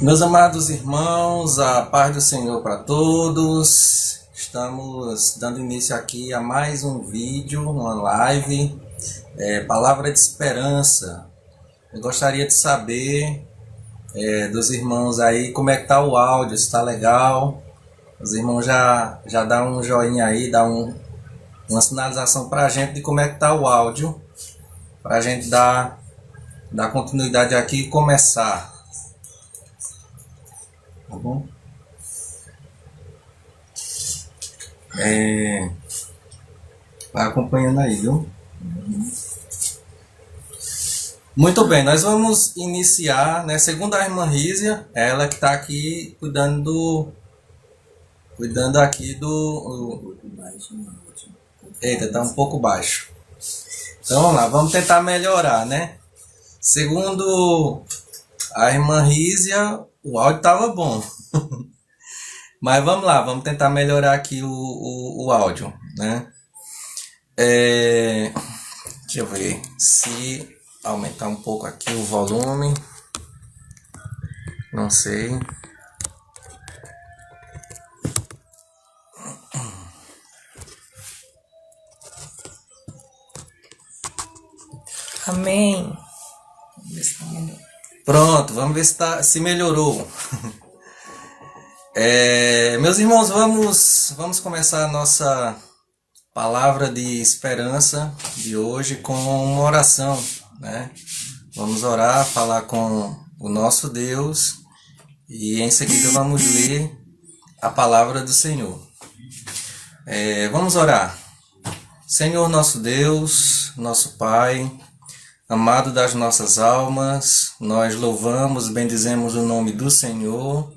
Meus amados irmãos, a paz do Senhor para todos. Estamos dando início aqui a mais um vídeo, uma live, Palavra de Esperança. Eu gostaria de saber dos irmãos aí como é que tá o áudio, se está legal. Os irmãos já dá um joinha aí, dá uma sinalização para a gente de como é que tá o áudio, para a gente dar continuidade aqui e começar. Tá bom? Vai acompanhando aí, viu? Muito bem, nós vamos iniciar, né? Segundo a irmã Rízia, ela que está aqui cuidando aqui do. Eita, tá um pouco baixo. Então vamos lá, vamos tentar melhorar, né? Segundo a irmã Rízia, o áudio estava bom. Mas vamos lá, vamos tentar melhorar aqui o áudio, né? Deixa eu ver se aumentar um pouco aqui o volume. Não sei. Amém. Pronto, vamos ver se melhorou. Meus irmãos, vamos começar a nossa palavra de esperança de hoje com uma oração, né? Vamos orar, falar com o nosso Deus e em seguida vamos ler a palavra do Senhor. Vamos orar. Senhor nosso Deus, nosso Pai, amado das nossas almas, nós louvamos, bendizemos o nome do Senhor,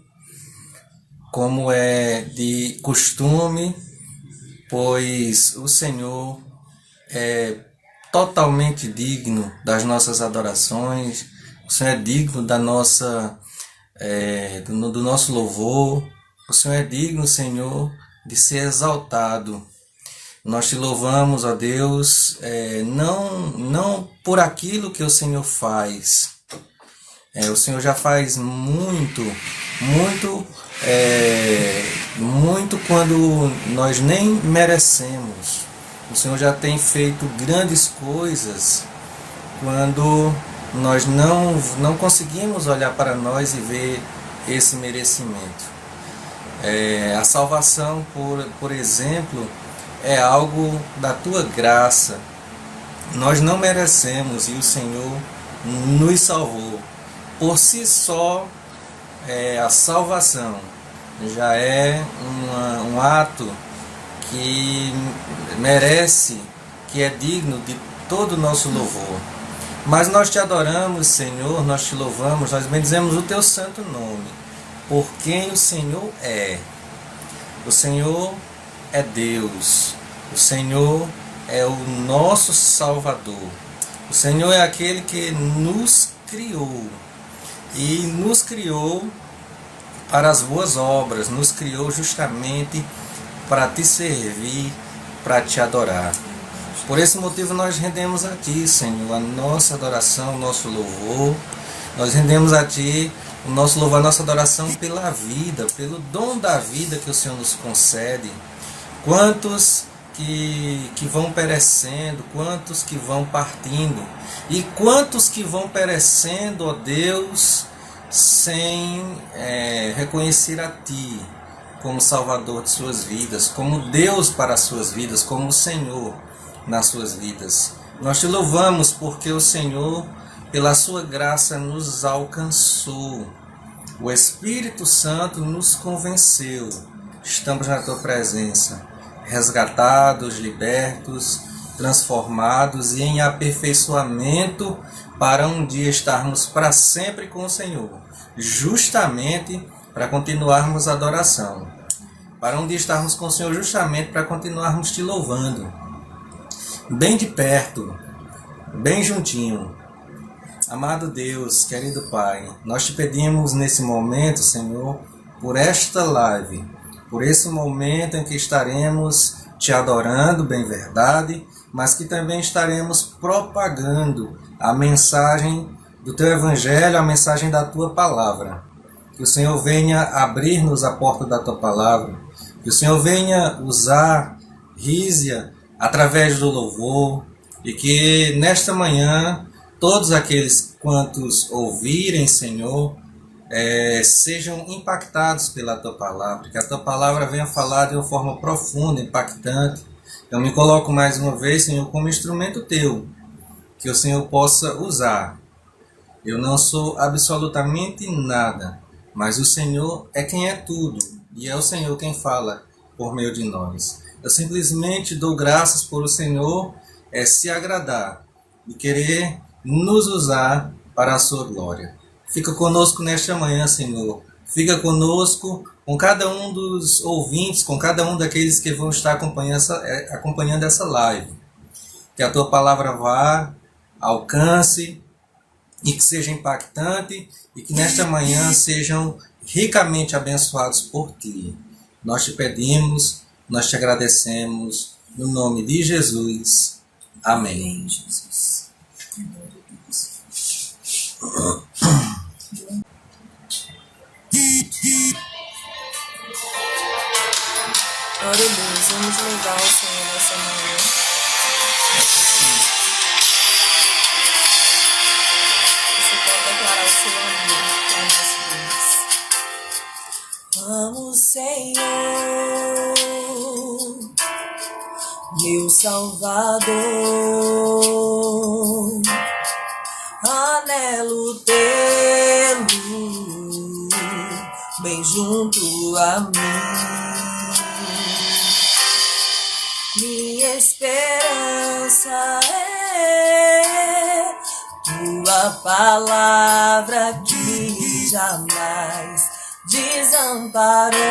como é de costume, pois o Senhor é totalmente digno das nossas adorações, o Senhor é digno da nossa, do nosso louvor, o Senhor é digno, Senhor, de ser exaltado. Nós te louvamos, ó Deus, não por aquilo que o Senhor faz. O Senhor já faz muito quando nós nem merecemos. O Senhor já tem feito grandes coisas quando nós não conseguimos olhar para nós e ver esse merecimento. A salvação, por exemplo, é algo da tua graça. Nós não merecemos e o Senhor nos salvou. Por si só, a salvação já é um ato que merece, que é digno de todo o nosso louvor. Mas nós te adoramos, Senhor, nós te louvamos, nós bendizemos o teu santo nome, por quem o Senhor é. O Senhor é Deus, o Senhor é o nosso Salvador, o Senhor é aquele que nos criou e nos criou para as boas obras, nos criou justamente para te servir, para te adorar. Por esse motivo nós rendemos a ti, Senhor, a nossa adoração, o nosso louvor. Nós rendemos a ti o nosso louvor, a nossa adoração pela vida, pelo dom da vida que o Senhor nos concede. Quantos que vão perecendo, quantos que vão partindo, e quantos que vão perecendo, ó Deus, sem reconhecer a Ti como Salvador de suas vidas, como Deus para as suas vidas, como o Senhor nas suas vidas. Nós te louvamos porque o Senhor, pela sua graça, nos alcançou. O Espírito Santo nos convenceu. Estamos na tua presença, resgatados, libertos, transformados e em aperfeiçoamento para um dia estarmos para sempre com o Senhor, justamente para continuarmos a adoração, para um dia estarmos com o Senhor justamente para continuarmos te louvando, bem de perto, bem juntinho. Amado Deus, querido Pai, nós te pedimos nesse momento, Senhor, por esta live, por esse momento em que estaremos te adorando, bem verdade, mas que também estaremos propagando a mensagem do teu evangelho, a mensagem da tua palavra. Que o Senhor venha abrir-nos a porta da Tua Palavra. Que o Senhor venha usar Rízia através do louvor. E que nesta manhã, todos aqueles quantos ouvirem, Senhor, sejam impactados pela Tua Palavra. Que a Tua Palavra venha falar de uma forma profunda, impactante. Eu me coloco mais uma vez, Senhor, como instrumento Teu. Que o Senhor possa usar. Eu não sou absolutamente nada, mas o Senhor é quem é tudo, e é o Senhor quem fala por meio de nós. Eu simplesmente dou graças por o Senhor se agradar e querer nos usar para a sua glória. Fica conosco nesta manhã, Senhor. Fica conosco, com cada um dos ouvintes, com cada um daqueles que vão estar acompanhando essa live. Que a Tua palavra vá, alcance, e que seja impactante, e que nesta manhã sejam ricamente abençoados por Ti. Nós te pedimos, nós te agradecemos, no nome de Jesus. Amém. Jesus. Glória a Deus, vamos louvar o Senhor nessa manhã. Você pode declarar o seu amor para nosso Deus. Amo o Senhor, meu Salvador, anelo tê-lo bem junto a mim. Minha esperança é Tua palavra que jamais desamparou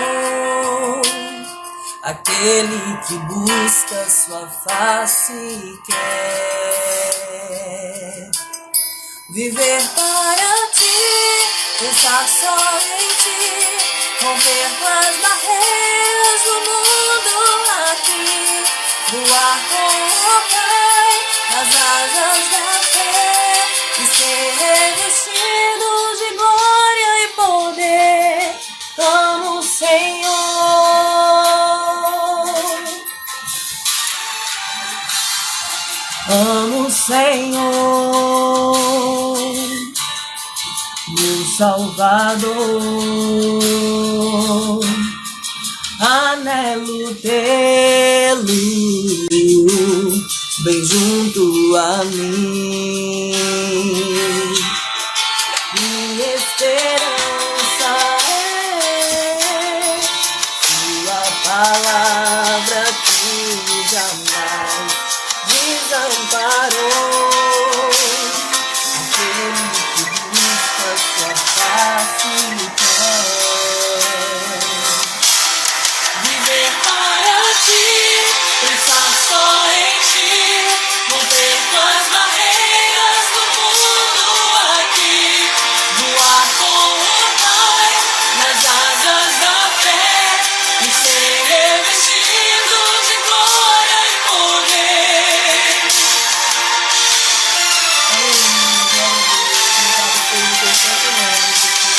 aquele que busca Sua face e quer viver para Ti, pensar só em Ti, romper com as barreiras do mundo aqui, voar com o Pai nas asas da fé e ser revestido de glória e poder. Amo o Senhor, amo o Senhor, meu Salvador, anelo tê-lo bem junto a mim. Minha esperança é Tua palavra que jamais desamparou aquele que busca Sua face e quer viver para Ti, pensar só em Ti, romper com as barreiras do mundo aqui, voar com o Pai nas asas da fé e ser revestido de glória e poder. Aleluia, glória a Deus, louvado seja o Teu santo nome, Jesus.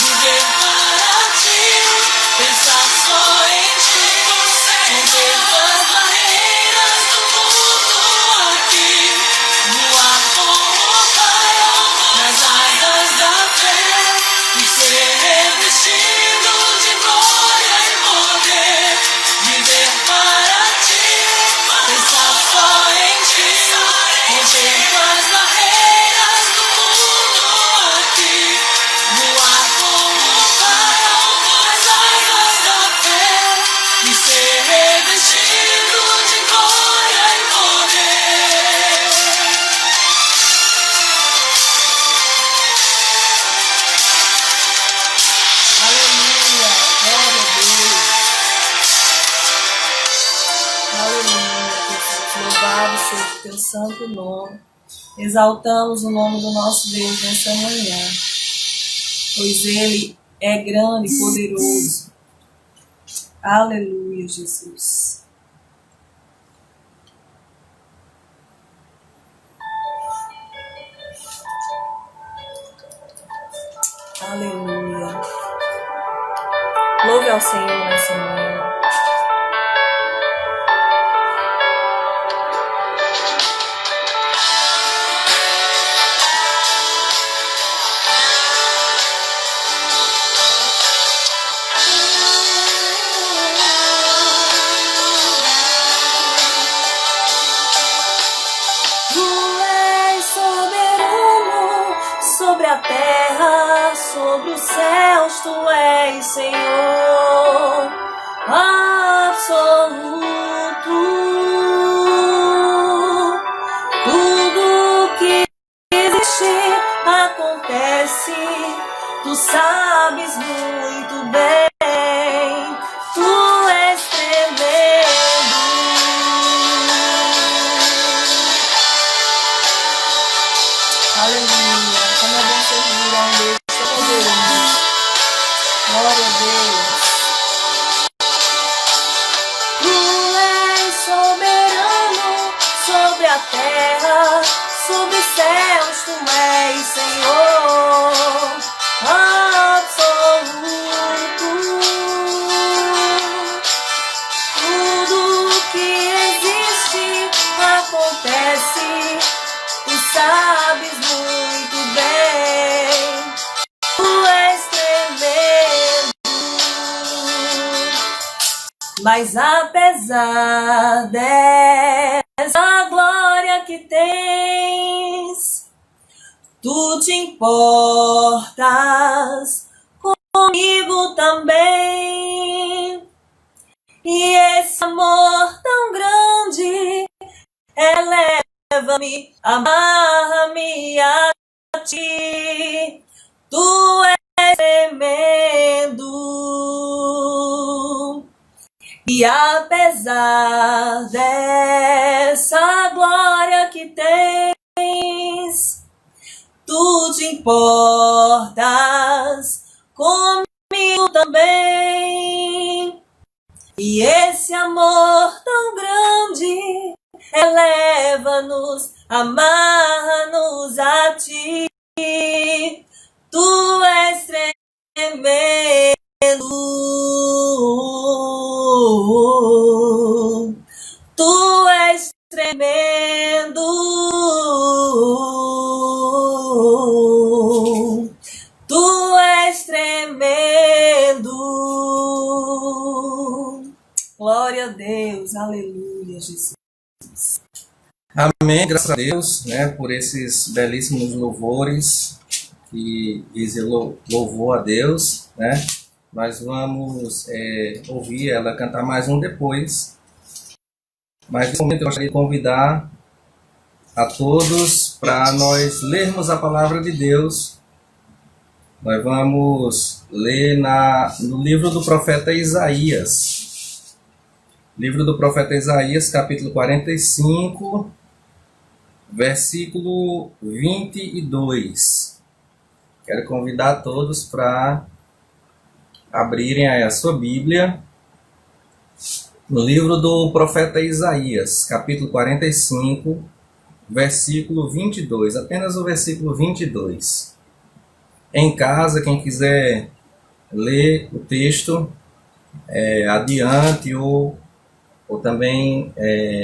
Viver para Ti, pensar só em Ti, romper com as barreiras do mundo aqui, voar com o Pai nas asas da fé e ser revestido de glória e poder. Viver para Ti, pensar só em Ti, romper com as barreiras do mundo aqui, voar com o Pai nas asas da fé e ser revestido de glória e poder. Aleluia, glória a Deus. Aleluia, Jesus. Louvado seja o Teu santo nome. Exaltamos o nome do nosso Deus nessa manhã, pois Ele é grande e poderoso. Aleluia, Jesus. Aleluia. Louve ao Senhor nessa manhã. Sobre a terra, sobre os céus, tu és Senhor absoluto. Tudo que existe acontece, tu sabes muito bem, tu és tremendo. Aleluia. Como é bom servir a um Deus tão poderoso. Glória a Deus. Tu és soberano sobre a terra, sobre os céus, tu és Senhor absoluto. Tudo que existe acontece, tu sabes muito bem, tu és tremendo. Mas apesar dessa glória que tens, tu te importas comigo também. E esse amor tão grande eleva-me, amarra-me a ti, tu és tremendo. E apesar dessa glória que tens, tu te importas comigo também. E esse amor tão grande eleva-nos, amarra-nos a ti, tu és tremendo, tu és tremendo, tu és tremendo. Glória a Deus, aleluia, Jesus. Amém, graças a Deus, né, por esses belíssimos louvores que louvou a Deus, né? Nós vamos ouvir ela cantar mais um depois. Mas nesse momento eu gostaria de convidar a todos para nós lermos a palavra de Deus. Nós vamos ler no livro do profeta Isaías. Livro do profeta Isaías, capítulo 45, versículo 22. Quero convidar todos para abrirem aí a sua Bíblia no livro do profeta Isaías, capítulo 45, versículo 22. Apenas o versículo 22. Em casa, quem quiser ler o texto adiante ou também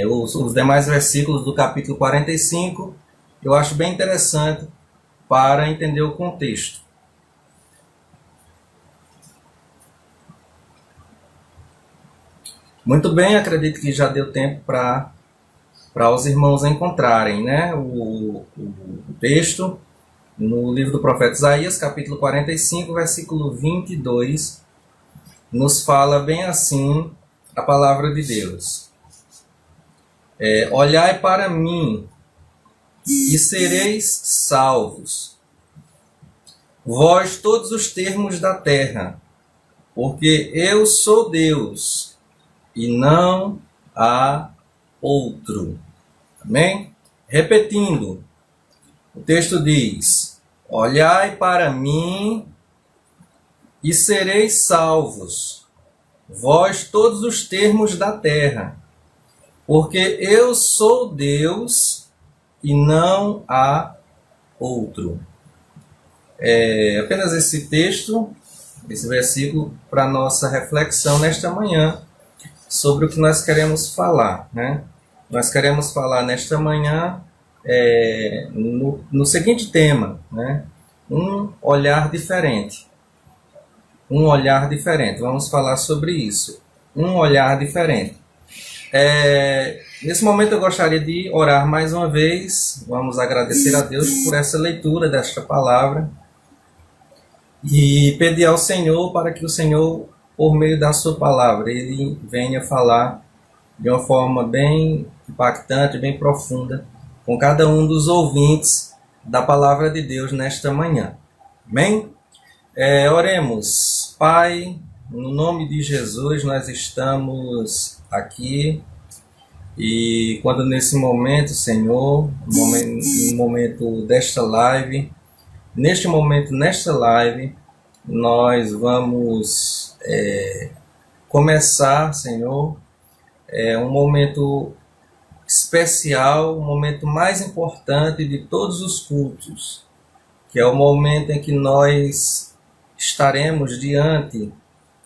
os demais versículos do capítulo 45, eu acho bem interessante para entender o contexto. Muito bem, acredito que já deu tempo para os irmãos encontrarem, né, o texto no livro do profeta Isaías, capítulo 45, versículo 22, nos fala bem assim a palavra de Deus. Olhai para mim e sereis salvos, vós todos os termos da terra, porque eu sou Deus e não há outro. Amém? Repetindo, o texto diz: olhai para mim e sereis salvos, vós todos os termos da terra, porque eu sou Deus e não há outro. Apenas esse texto, esse versículo, para nossa reflexão nesta manhã, sobre o que nós queremos falar, né? Nós queremos falar nesta manhã no seguinte tema, né? Um olhar diferente. Um olhar diferente. Vamos falar sobre isso. Um olhar diferente. Nesse momento eu gostaria de orar mais uma vez. Vamos agradecer a Deus por essa leitura desta palavra e pedir ao Senhor para que o Senhor, por meio da sua palavra, Ele venha falar de uma forma bem impactante, bem profunda, com cada um dos ouvintes da palavra de Deus nesta manhã. Amém? Oremos. Pai, no nome de Jesus, nós estamos aqui e quando nesse momento, Senhor, no momento desta live, nesta live, nós vamos começar, Senhor, um momento especial, o momento mais importante de todos os cultos, que é o momento em que nós estaremos diante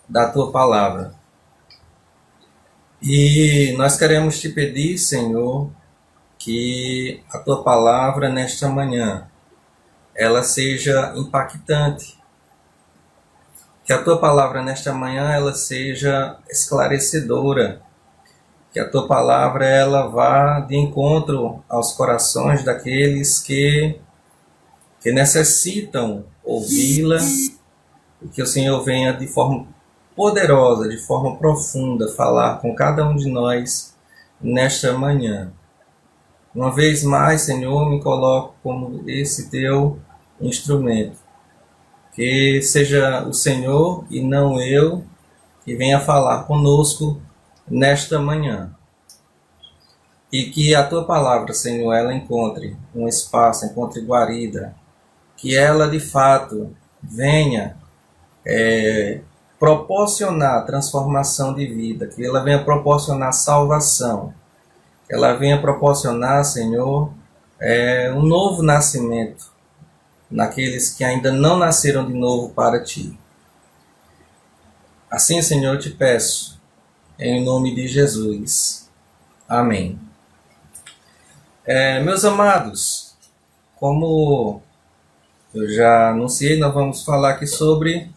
da Tua Palavra. E nós queremos Te pedir, Senhor, que a Tua Palavra nesta manhã, ela seja impactante, que a Tua Palavra nesta manhã, ela seja esclarecedora, que a Tua Palavra ela vá de encontro aos corações daqueles que necessitam ouvi-la, e que o Senhor venha de forma poderosa, de forma profunda, falar com cada um de nós nesta manhã. Uma vez mais, Senhor, me coloco como esse Teu instrumento. Que seja o Senhor e não eu que venha falar conosco nesta manhã. E que a Tua Palavra, Senhor, ela encontre um espaço, encontre guarida. Que ela, de fato, venha proporcionar transformação de vida. Que ela venha proporcionar salvação. Que ela venha proporcionar, Senhor, um novo nascimento naqueles que ainda não nasceram de novo para Ti. Assim, Senhor, eu te peço, em nome de Jesus. Amém. Meus amados, como eu já anunciei, nós vamos falar aqui sobre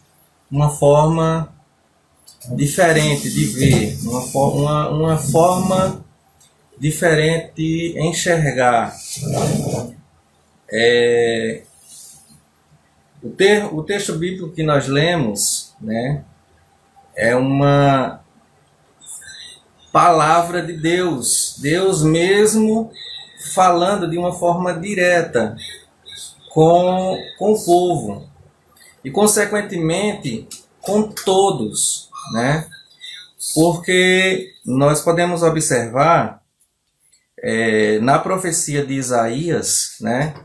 uma forma diferente de ver, uma forma diferente de enxergar. O texto bíblico que nós lemos, né, é uma palavra de Deus, Deus mesmo falando de uma forma direta com o povo e, consequentemente, com todos, né? Porque nós podemos observar na profecia de Isaías, né?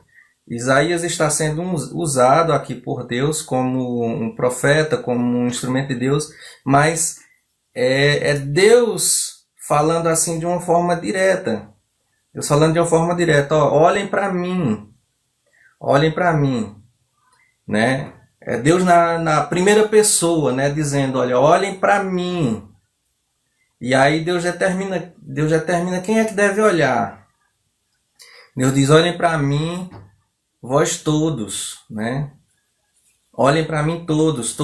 Isaías está sendo usado aqui por Deus como um profeta, como um instrumento de Deus, mas é Deus falando assim de uma forma direta. Deus falando de uma forma direta, olhem para mim, né? É Deus na primeira pessoa, né? Dizendo, olha, olhem para mim. E aí Deus determina quem é que deve olhar. Deus diz, olhem para mim, vós todos, né? Olhem para mim todos.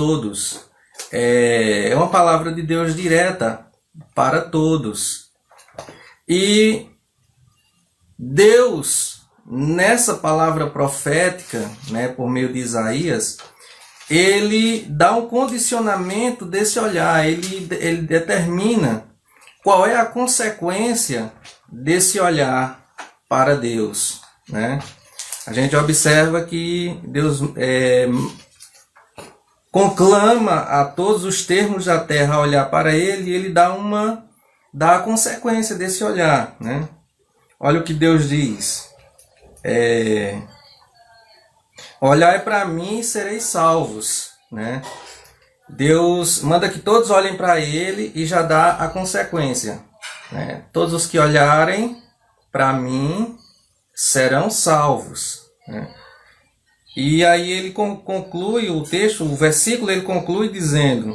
É uma palavra de Deus direta para todos. E Deus, nessa palavra profética, né, por meio de Isaías, ele dá um condicionamento desse olhar, ele determina qual é a consequência desse olhar para Deus, né? A gente observa que Deus conclama a todos os termos da terra a olhar para Ele, e Ele dá a consequência desse olhar, né? Olha o que Deus diz. Olhai para mim e sereis salvos, né? Deus manda que todos olhem para Ele e já dá a consequência, né? Todos os que olharem para mim serão salvos, né? E aí ele conclui o texto, o versículo, ele conclui dizendo: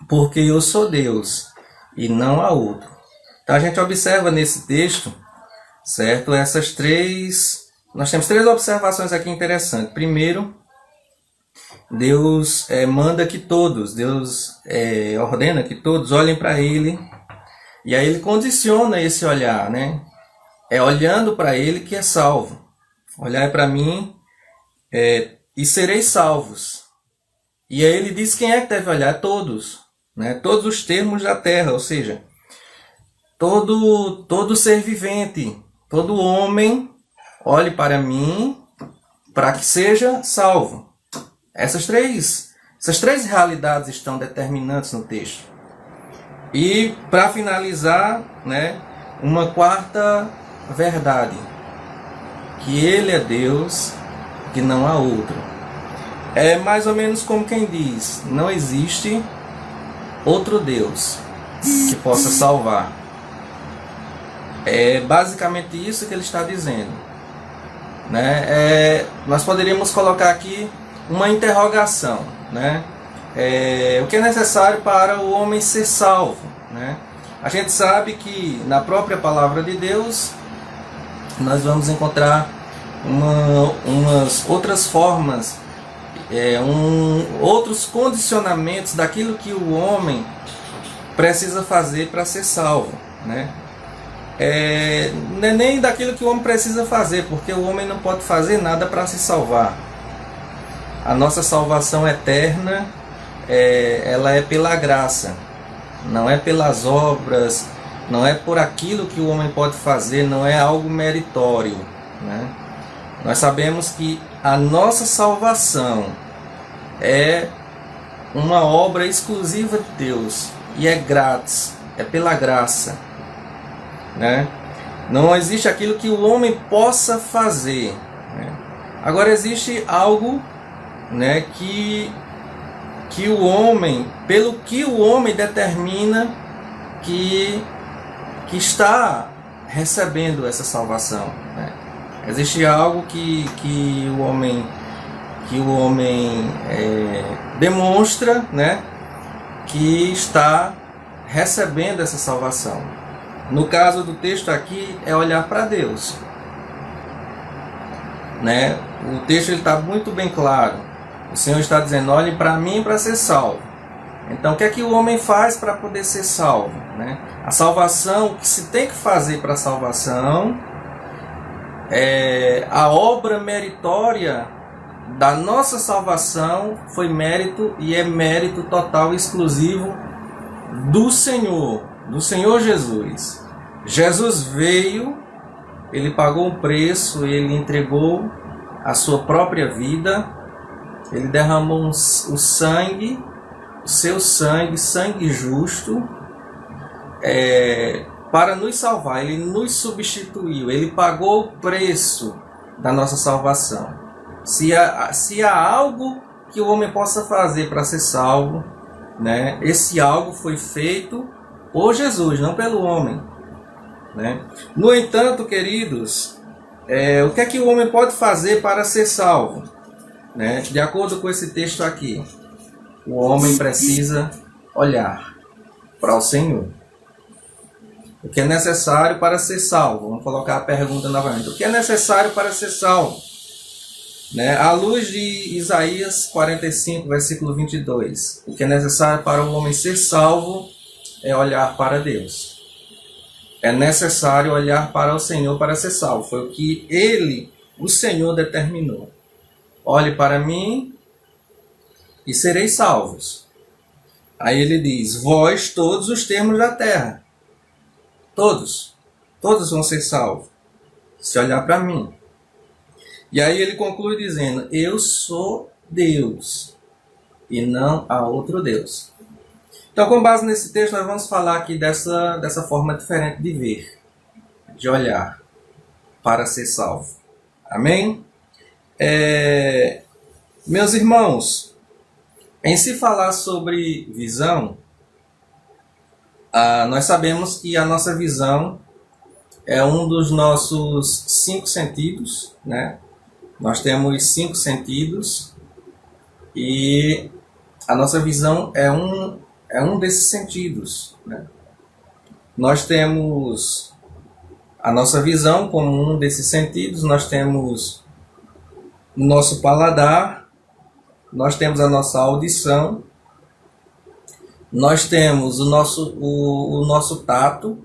porque eu sou Deus e não há outro. Então a gente observa nesse texto, certo? Nós temos três observações aqui interessantes. Primeiro, Deus ordena que todos olhem para Ele, e aí Ele condiciona esse olhar, né? É olhando para Ele que é salvo. Olhar para mim e sereis salvos. E aí Ele diz quem é que deve olhar? Todos, né? Todos os termos da terra, ou seja, todo ser vivente, todo homem, olhe para mim para que seja salvo. Essas três realidades estão determinantes no texto. E, para finalizar, né, uma quarta verdade: que Ele é Deus, que não há outro. É mais ou menos como quem diz: não existe outro Deus que possa salvar. É basicamente isso que ele está dizendo, né? Nós poderíamos colocar aqui uma interrogação, né? O que é necessário para o homem ser salvo, né? A gente sabe que na própria palavra de Deus nós vamos encontrar umas outras formas, outros condicionamentos daquilo que o homem precisa fazer para ser salvo, né? Não é nem daquilo que o homem precisa fazer, porque o homem não pode fazer nada para se salvar. A nossa salvação eterna, ela é pela graça, não é pelas obras, não é por aquilo que o homem pode fazer, não é algo meritório, né? Nós sabemos que a nossa salvação é uma obra exclusiva de Deus e é grátis, é pela graça, né? Não existe aquilo que o homem possa fazer, né? Agora existe algo, né, que o homem, pelo que o homem determina que está recebendo essa salvação, né? Existe algo que o homem demonstra, né, que está recebendo essa salvação. No caso do texto aqui, é olhar para Deus, né? O texto está muito bem claro. O Senhor está dizendo: olhe para mim para ser salvo. Então, o que é que o homem faz para poder ser salvo, né? A salvação, o que se tem que fazer para a salvação, a obra meritória da nossa salvação foi mérito e é mérito total e exclusivo do Senhor Jesus. Jesus veio, Ele pagou um preço, Ele entregou a sua própria vida, Ele derramou o sangue, o seu sangue, sangue justo, para nos salvar. Ele nos substituiu, Ele pagou o preço da nossa salvação. Se há algo que o homem possa fazer para ser salvo, né, esse algo foi feito por Jesus, não pelo homem, né? No entanto, queridos, o que é que o homem pode fazer para ser salvo, né? De acordo com esse texto aqui, o homem precisa olhar para o Senhor. O que é necessário para ser salvo? Vamos colocar a pergunta novamente. O que é necessário para ser salvo? Né? À luz de Isaías 45, versículo 22. O que é necessário para o homem ser salvo é olhar para Deus. É necessário olhar para o Senhor para ser salvo. Foi o que o Senhor, determinou. Olhe para mim e sereis salvos. Aí ele diz: vós todos os termos da terra. Todos vão ser salvos, se olhar para mim. E aí ele conclui dizendo: eu sou Deus e não há outro Deus. Então, com base nesse texto, nós vamos falar aqui dessa forma diferente de ver, de olhar para ser salvo. Amém? Meus irmãos, Em se falar sobre visão, nós sabemos que a nossa visão é um dos nossos 5 sentidos, né? Nós temos 5 sentidos e a nossa visão é um desses sentidos, né? Nós temos a nossa visão como um desses sentidos, nós temos o nosso paladar, nós temos a nossa audição, nós temos o nosso tato,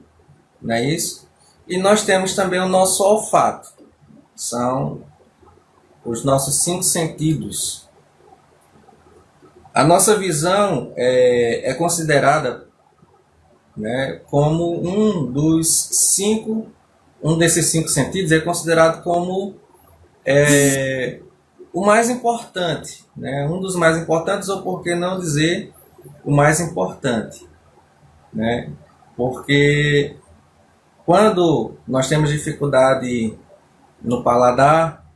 não é isso? E nós temos também o nosso olfato. São os nossos 5 sentidos. A nossa visão é considerada, né, como um desses 5 sentidos é considerado como o mais importante, né? Um dos mais importantes, ou por que não dizer o mais importante, né? Porque quando nós temos dificuldade no paladar,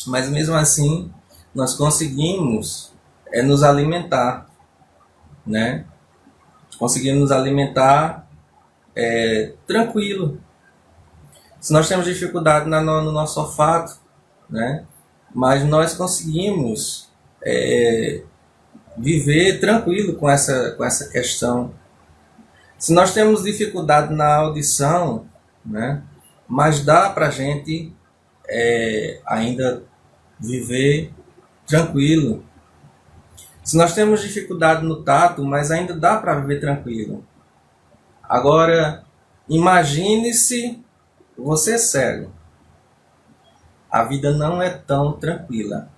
mas mesmo assim nós conseguimos nos alimentar, né? Conseguimos nos alimentar tranquilo. Se nós temos dificuldade no nosso olfato, né? Mas nós conseguimos viver tranquilo com essa questão. Se nós temos dificuldade na audição, né? Mas dá para a gente ainda viver tranquilo. Se nós temos dificuldade no tato, mas ainda dá para viver tranquilo. Agora, imagine-se você cego. A vida não é tão tranquila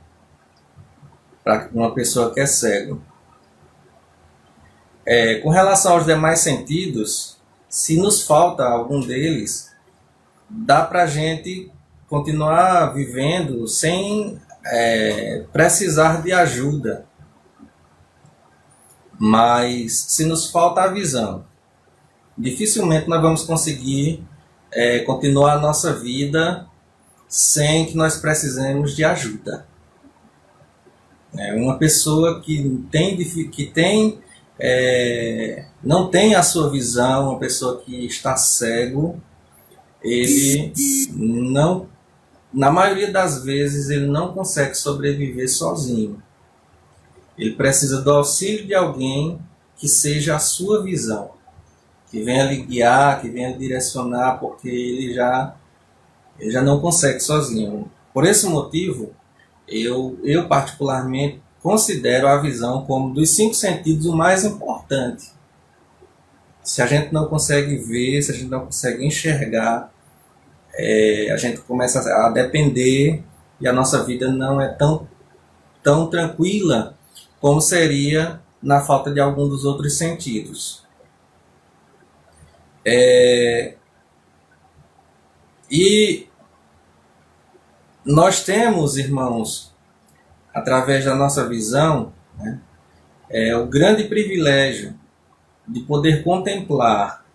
para uma pessoa que é cego. Com relação aos demais sentidos, se nos falta algum deles, dá para a gente continuar vivendo sem precisar de ajuda. Mas se nos falta a visão, dificilmente nós vamos conseguir continuar a nossa vida sem que nós precisemos de ajuda. Uma pessoa que não tem a sua visão, uma pessoa que está cego, ele não, na maioria das vezes, ele não consegue sobreviver sozinho. Ele precisa do auxílio de alguém que seja a sua visão, que venha lhe guiar, que venha lhe direcionar, porque ele já não consegue sozinho. Por esse motivo, eu particularmente considero a visão como dos 5 sentidos o mais importante. Se a gente não consegue ver, se a gente não consegue enxergar, a gente começa a depender e a nossa vida não é tão tranquila como seria na falta de algum dos outros sentidos. E nós temos, irmãos, através da nossa visão, né, o grande privilégio de poder contemplar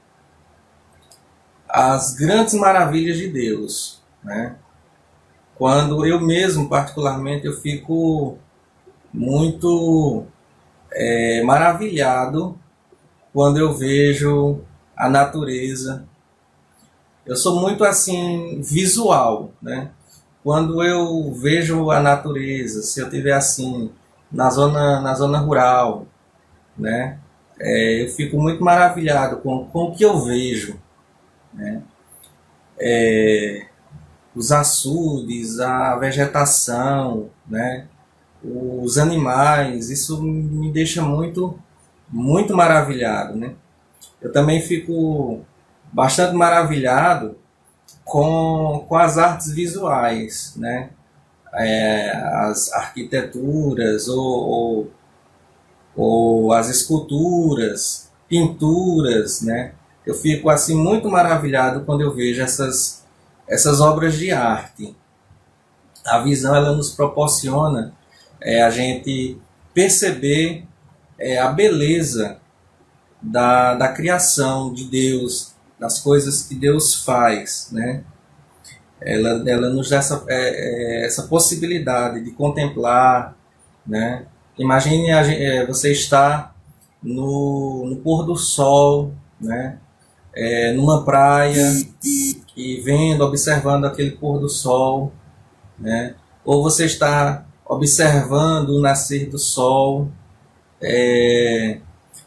as grandes maravilhas de Deus, né? Quando eu mesmo, particularmente, eu fico muito maravilhado quando eu vejo a natureza. Eu sou muito assim visual, né? Quando eu vejo a natureza, se eu estiver assim na zona rural, né? Eu fico muito maravilhado com o que eu vejo, né? Os açudes, a vegetação, né? Os animais, isso me deixa muito maravilhado, né? Eu também fico bastante maravilhado com as artes visuais, né? As arquiteturas ou as esculturas, pinturas, né? Eu fico assim muito maravilhado quando eu vejo essas obras de arte. A visão, ela nos proporciona a gente perceber a beleza da criação de Deus, das coisas que Deus faz, né? Ela nos dá essa possibilidade de contemplar, né? Imagine você estar no pôr do sol, né? Numa praia e vendo, observando aquele pôr do sol, né? Ou você está observando o nascer do sol.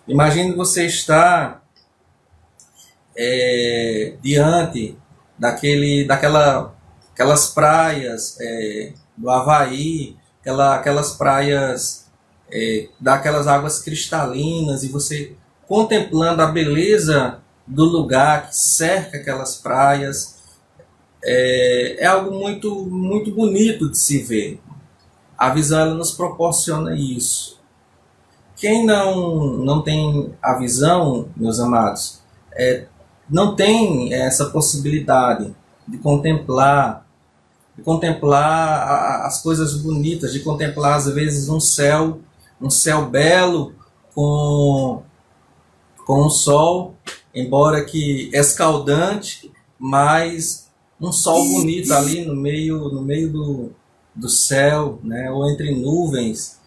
Imagine você estar diante aquelas praias do Havaí, aquelas praias daquelas águas cristalinas, e você contemplando a beleza do lugar que cerca aquelas praias. É algo muito, muito bonito de se ver. A visão ela nos proporciona isso. Quem não tem a visão, meus amados, não tem essa possibilidade de contemplar as coisas bonitas, de contemplar às vezes um céu belo com o sol, embora que escaldante, mas um sol bonito ali no meio do céu, né, ou entre nuvens.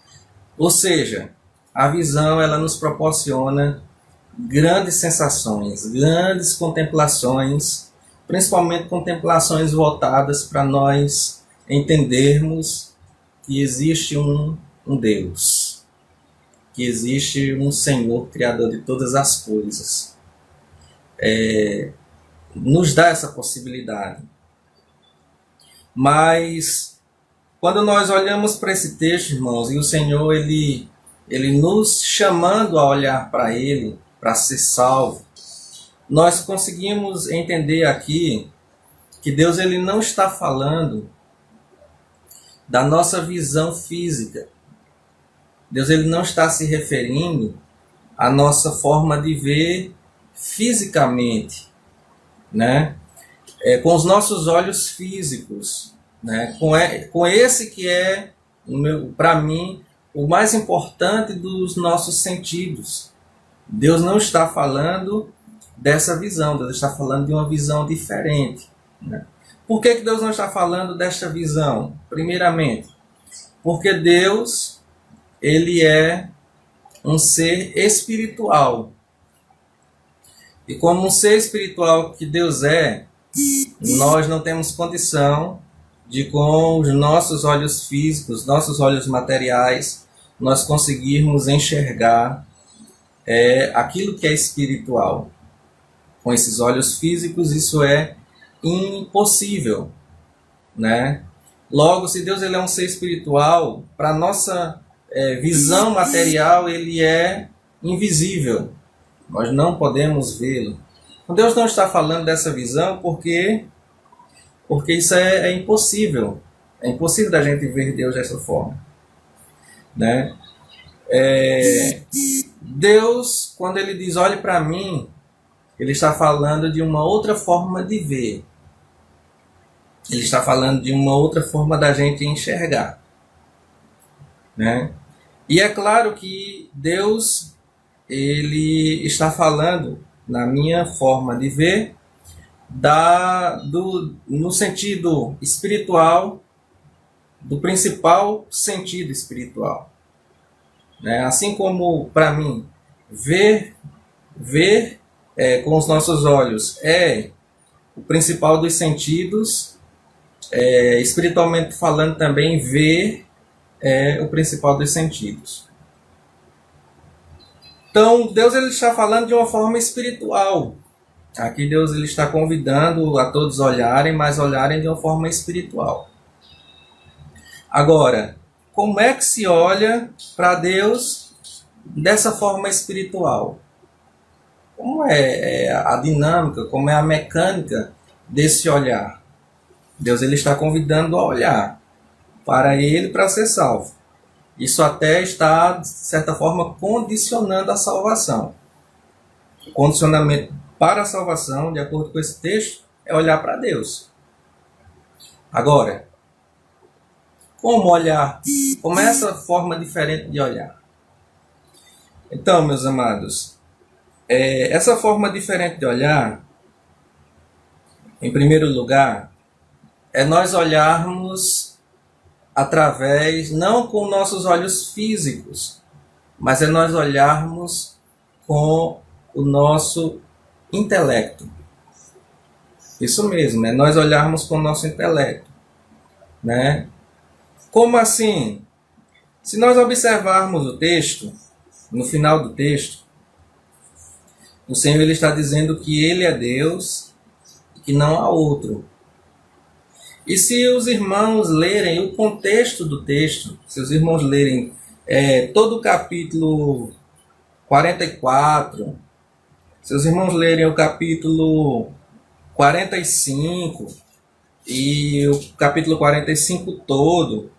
Ou seja, a visão ela nos proporciona grandes sensações, grandes contemplações, principalmente contemplações voltadas para nós entendermos que existe um Deus, que existe um Senhor, Criador de todas as coisas. Nos dá essa possibilidade. Mas quando nós olhamos para esse texto, irmãos, e o Senhor ele nos chamando a olhar para Ele, para ser salvo, nós conseguimos entender aqui que Deus ele não está falando da nossa visão física. Deus ele não está se referindo à nossa forma de ver fisicamente, né? Com os nossos olhos físicos, né? Com esse que é, para mim, o mais importante dos nossos sentidos. Deus não está falando dessa visão, Deus está falando de uma visão diferente, né? Por que Deus não está falando desta visão? Primeiramente, porque Deus ele é um ser espiritual. E como um ser espiritual que Deus nós não temos condição de, com os nossos olhos físicos, nossos olhos materiais, nós conseguirmos enxergar aquilo que é espiritual. Com esses olhos físicos, isso é impossível, né? Logo, se Deus ele é um ser espiritual, para a nossa visão material, ele é invisível. Nós não podemos vê-lo. Então, Deus não está falando dessa visão porque isso é impossível. É impossível da gente ver Deus dessa forma, né? Deus, quando ele diz olhe para mim, ele está falando de uma outra forma de ver. Ele está falando de uma outra forma da gente enxergar, né? E é claro que Deus ele está falando, na minha forma de ver, no sentido espiritual, do principal sentido espiritual, né? Assim como para mim ver com os nossos olhos é o principal dos sentidos, espiritualmente falando também ver é o principal dos sentidos. Então Deus ele está falando de uma forma espiritual. Aqui Deus ele está convidando a todos olharem, mas olharem de uma forma espiritual. Agora, como é que se olha para Deus dessa forma espiritual? Como é a dinâmica, como é a mecânica desse olhar? Deus ele está convidando a olhar para Ele para ser salvo. Isso até está, de certa forma, condicionando a salvação. O condicionamento para a salvação, de acordo com esse texto, é olhar para Deus. Agora, como olhar? Como é essa forma diferente de olhar? Então, meus amados, essa forma diferente de olhar, em primeiro lugar, é nós olharmos através, não com nossos olhos físicos, mas é nós olharmos com o nosso intelecto. Isso mesmo, é nós olharmos com o nosso intelecto, né? Como assim? Se nós observarmos o texto, no final do texto, o Senhor ele está dizendo que Ele é Deus e que não há outro. E se os irmãos lerem o contexto do texto, se os irmãos lerem todo o capítulo 44, se os irmãos lerem o capítulo 45 e o capítulo 45 todo,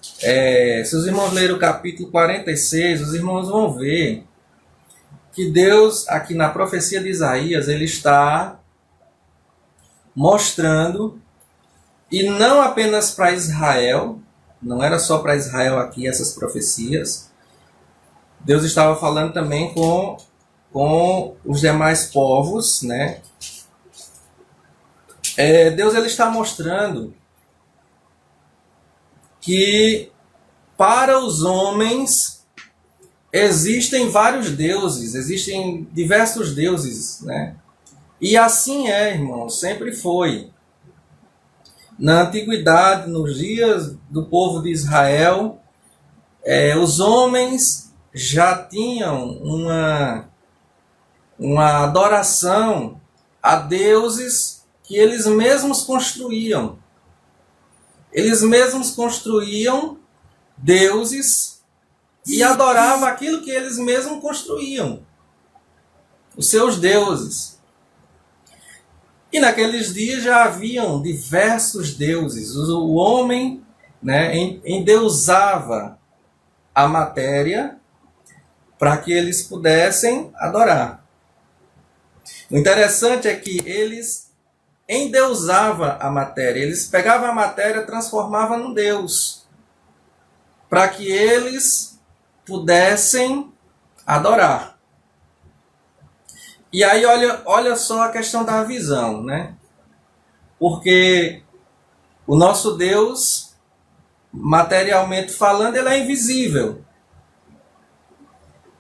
se os irmãos lerem o capítulo 46, os irmãos vão ver que Deus, aqui na profecia de Isaías, ele está mostrando, e não apenas para Israel, não era só para Israel aqui essas profecias, Deus estava falando também com os demais povos, né? Deus ele está mostrando que para os homens existem vários deuses, existem diversos deuses, né? E assim irmão, sempre foi. Na antiguidade, nos dias do povo de Israel, os homens já tinham uma adoração a deuses que eles mesmos construíam. Eles mesmos construíam deuses e adoravam aquilo que eles mesmos construíam, os seus deuses. E naqueles dias já haviam diversos deuses. O homem, né, endeusava a matéria para que eles pudessem adorar. O interessante é que eles endeusavam a matéria. Eles pegavam a matéria e transformavam num deus, para que eles pudessem adorar. E aí olha só a questão da visão, né? Porque o nosso Deus, materialmente falando, ele é invisível.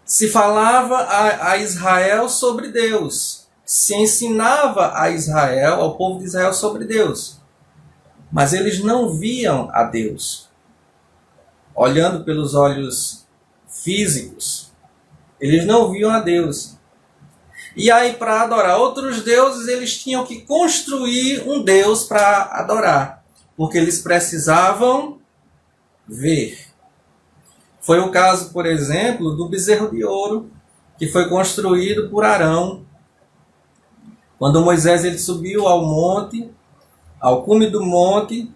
Se falava a Israel sobre Deus, se ensinava a Israel, ao povo de Israel sobre Deus, mas eles não viam a Deus. Olhando pelos olhos físicos, eles não viam a Deus. E aí, para adorar outros deuses, eles tinham que construir um Deus para adorar, porque eles precisavam ver. Foi o caso, por exemplo, do bezerro de ouro, que foi construído por Arão. Quando Moisés ele subiu ao monte, ao cume do monte,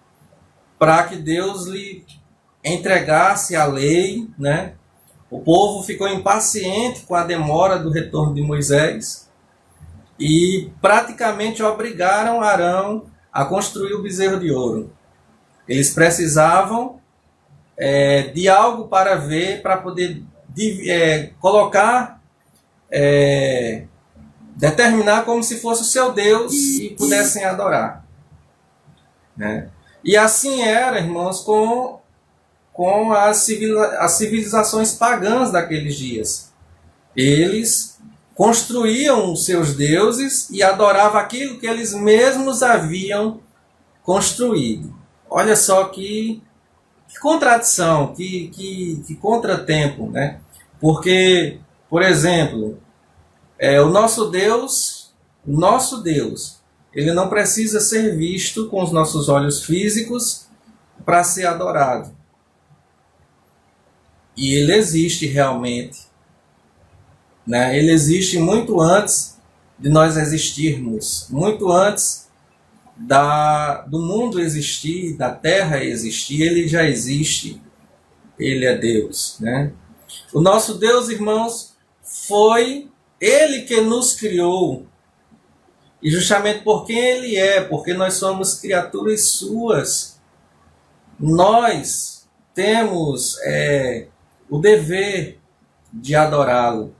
para que Deus lhe entregasse a lei, né? O povo ficou impaciente com a demora do retorno de Moisés e praticamente obrigaram Arão a construir o bezerro de ouro. Eles precisavam de algo para ver, para poder colocar, determinar como se fosse o seu Deus e pudessem adorar, né? E assim era, irmãos, com as civilizações pagãs daqueles dias. Eles construíam os seus deuses e adoravam aquilo que eles mesmos haviam construído. Olha só que contradição, que contratempo, né? Porque, por exemplo, o nosso Deus, ele não precisa ser visto com os nossos olhos físicos para ser adorado. E ele existe realmente, né? Ele existe muito antes de nós existirmos, muito antes do mundo existir, da terra existir, ele já existe, ele é Deus, né? O nosso Deus, irmãos, foi ele que nos criou, e justamente por quem ele é, porque nós somos criaturas suas, nós temos o dever de adorá-lo.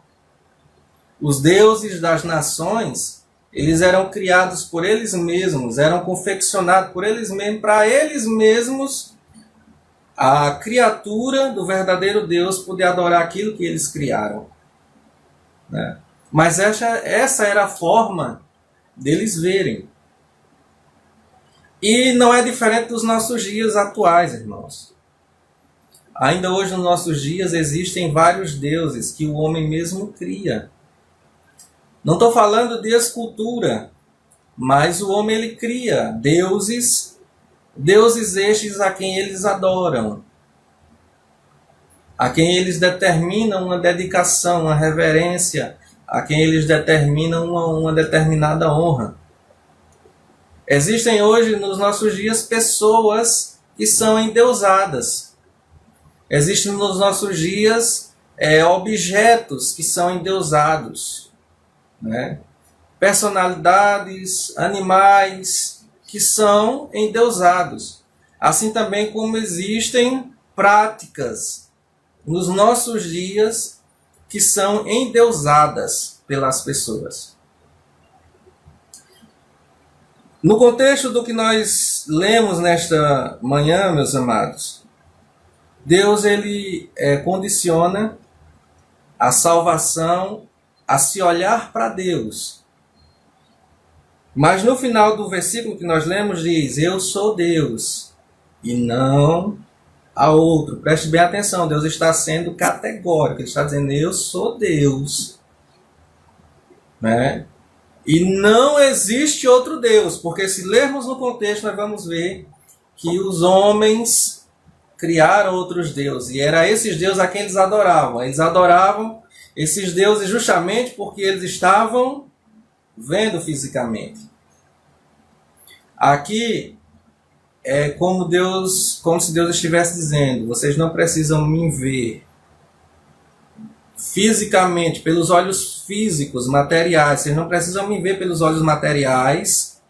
Os deuses das nações, eles eram criados por eles mesmos, eram confeccionados por eles mesmos, para eles mesmos a criatura do verdadeiro Deus poder adorar aquilo que eles criaram, né? Mas essa era a forma deles verem. E não é diferente dos nossos dias atuais, irmãos. Ainda hoje, nos nossos dias, existem vários deuses que o homem mesmo cria. Não estou falando de escultura, mas o homem ele cria deuses estes a quem eles adoram, a quem eles determinam uma dedicação, uma reverência, a quem eles determinam uma determinada honra. Existem hoje, nos nossos dias, pessoas que são endeusadas. Existem nos nossos dias objetos que são endeusados, né? Personalidades, animais que são endeusados. Assim também como existem práticas nos nossos dias que são endeusadas pelas pessoas. No contexto do que nós lemos nesta manhã, meus amados, Deus ele condiciona a salvação a se olhar para Deus. Mas no final do versículo que nós lemos diz: eu sou Deus e não há outro. Preste bem atenção, Deus está sendo categórico, Ele está dizendo: eu sou Deus, né? E não existe outro Deus, porque se lermos no contexto nós vamos ver que os homens criaram outros deuses, e era esses deuses a quem eles adoravam. Eles adoravam esses deuses justamente porque eles estavam vendo fisicamente. Aqui é como se Deus estivesse dizendo: vocês não precisam me ver fisicamente, pelos olhos físicos, materiais. Vocês não precisam me ver pelos olhos materiais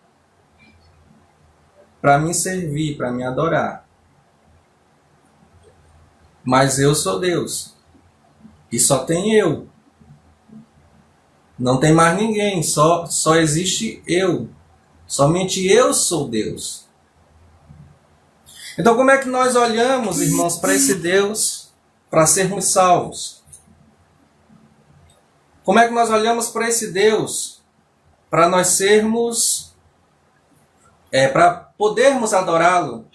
para me servir, para me adorar. Mas eu sou Deus. E só tem eu. Não tem mais ninguém. Só existe eu. Somente eu sou Deus. Então como é que nós olhamos, irmãos, para esse Deus para sermos salvos? Como é que nós olhamos para esse Deus para nós sermos, para podermos adorá-lo,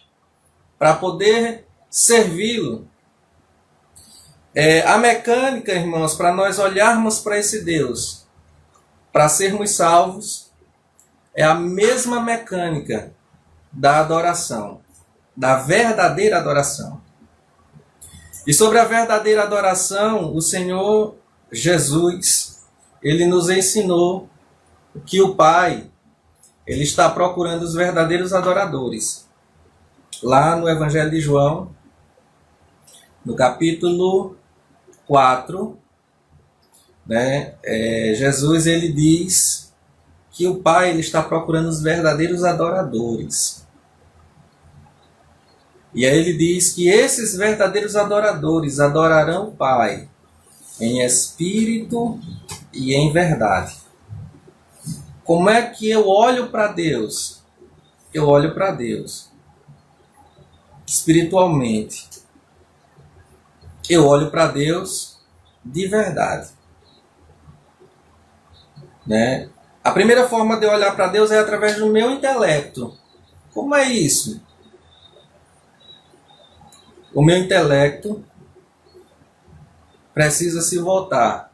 para poder servi-lo? A mecânica, irmãos, para nós olharmos para esse Deus, para sermos salvos, é a mesma mecânica da adoração, da verdadeira adoração. E sobre a verdadeira adoração, o Senhor Jesus, Ele nos ensinou que o Pai, Ele está procurando os verdadeiros adoradores. Lá no Evangelho de João, no capítulo 4, né, Jesus ele diz que o Pai ele está procurando os verdadeiros adoradores. E aí ele diz que esses verdadeiros adoradores adorarão o Pai em espírito e em verdade. Como é que eu olho para Deus? Eu olho para Deus espiritualmente. Eu olho para Deus de verdade, né? A primeira forma de eu olhar para Deus é através do meu intelecto. Como é isso? O meu intelecto precisa se voltar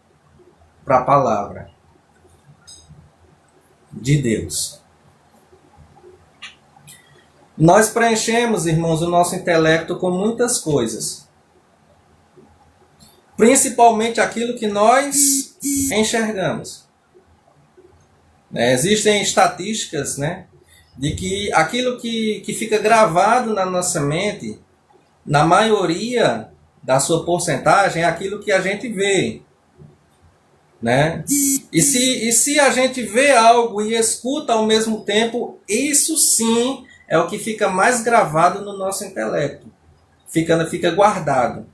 para a palavra de Deus. Nós preenchemos, irmãos, o nosso intelecto com muitas coisas. Principalmente aquilo que nós enxergamos. Existem estatísticas, né, de que aquilo que fica gravado na nossa mente, na maioria da sua porcentagem, é aquilo que a gente vê, né? E se a gente vê algo e escuta ao mesmo tempo, isso sim é o que fica mais gravado no nosso intelecto. Fica guardado.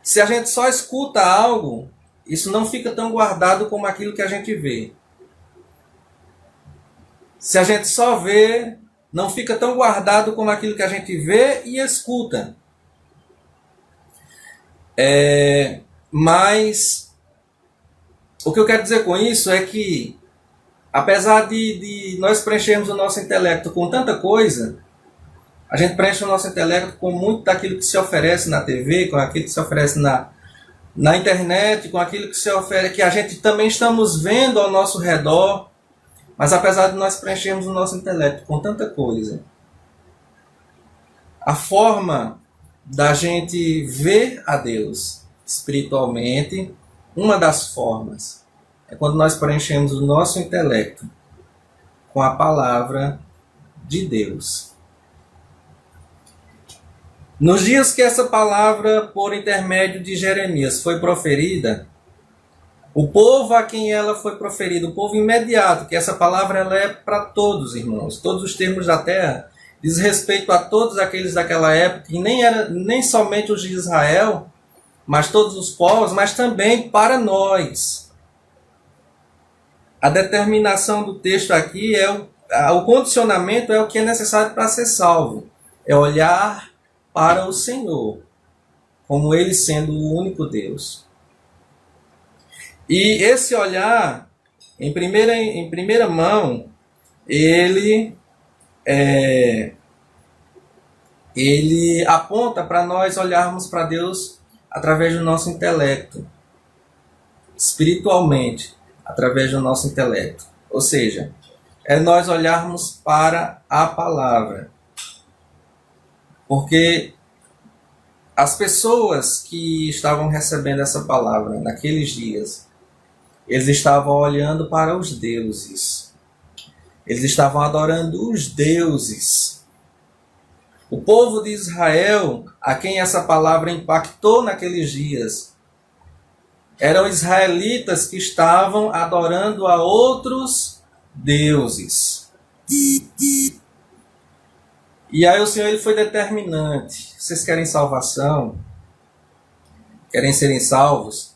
Se a gente só escuta algo, isso não fica tão guardado como aquilo que a gente vê. Se a gente só vê, não fica tão guardado como aquilo que a gente vê e escuta. Mas o que eu quero dizer com isso é que, apesar de nós preenchermos o nosso intelecto com tanta coisa, a gente preenche o nosso intelecto com muito daquilo que se oferece na TV, com aquilo que se oferece na internet, com aquilo que se oferece, que a gente também estamos vendo ao nosso redor. Mas apesar de nós preenchermos o nosso intelecto com tanta coisa, a forma da gente ver a Deus espiritualmente, uma das formas, é quando nós preenchemos o nosso intelecto com a palavra de Deus. Nos dias que essa palavra, por intermédio de Jeremias, foi proferida, o povo a quem ela foi proferida, o povo imediato, que essa palavra ela é para todos, irmãos, todos os termos da terra, diz respeito a todos aqueles daquela época, e nem somente os de Israel, mas todos os povos, mas também para nós. A determinação do texto aqui o condicionamento é o que é necessário para ser salvo. É olhar para o Senhor, como Ele sendo o único Deus. E esse olhar, em primeira mão, ele aponta para nós olharmos para Deus através do nosso intelecto, espiritualmente, através do nosso intelecto. Ou seja, é nós olharmos para a palavra. Porque as pessoas que estavam recebendo essa palavra naqueles dias, eles estavam olhando para os deuses. Eles estavam adorando os deuses. O povo de Israel, a quem essa palavra impactou naqueles dias, eram israelitas que estavam adorando a outros deuses. E aí o Senhor ele foi determinante. Vocês querem salvação? Querem serem salvos?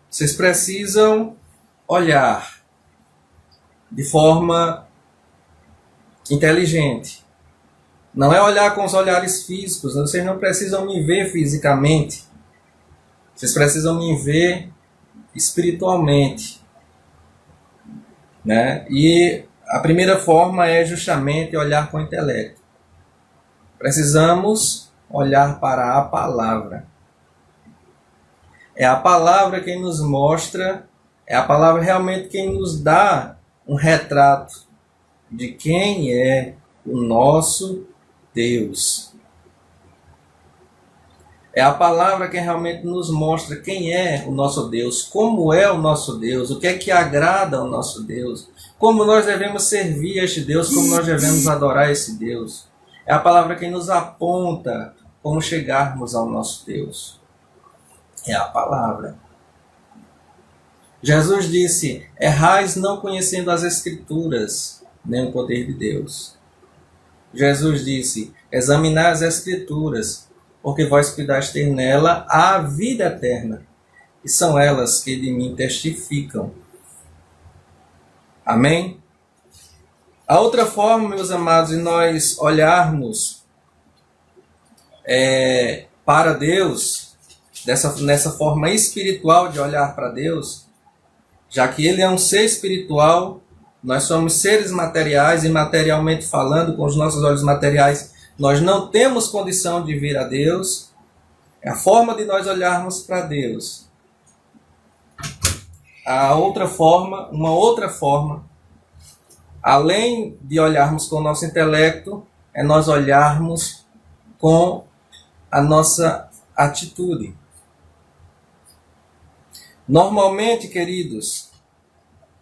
Vocês precisam olhar de forma inteligente. Não é olhar com os olhares físicos. Vocês não precisam me ver fisicamente. Vocês precisam me ver espiritualmente. Né? E a primeira forma é justamente olhar com o intelecto. Precisamos olhar para a palavra. É a palavra quem nos mostra, é a palavra realmente quem nos dá um retrato de quem é o nosso Deus. É a palavra que realmente nos mostra quem é o nosso Deus, como é o nosso Deus, o que é que agrada ao nosso Deus, como nós devemos servir a este Deus, como nós devemos adorar esse Deus. É a palavra que nos aponta como chegarmos ao nosso Deus. É a palavra. Jesus disse: errais não conhecendo as Escrituras, nem o poder de Deus. Jesus disse: examinai as Escrituras, porque vós cuidais ter nela a vida eterna, e são elas que de mim testificam. Amém? A outra forma, meus amados, de nós olharmos para Deus, nessa forma espiritual de olhar para Deus, já que Ele é um ser espiritual, nós somos seres materiais e materialmente falando, com os nossos olhos materiais, nós não temos condição de ver a Deus. É a forma de nós olharmos para Deus. Uma outra forma, além de olharmos com o nosso intelecto, é nós olharmos com a nossa atitude. Normalmente, queridos,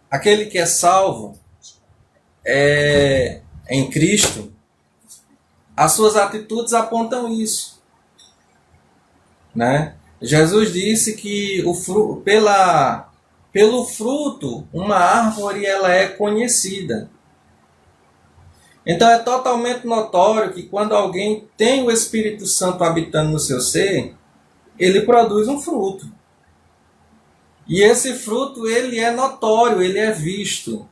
aquele que é salvo em Cristo, as suas atitudes apontam isso. Né? Jesus disse que pelo fruto, uma árvore ela é conhecida. Então é totalmente notório que quando alguém tem o Espírito Santo habitando no seu ser, ele produz um fruto. E esse fruto ele é notório, ele é visto.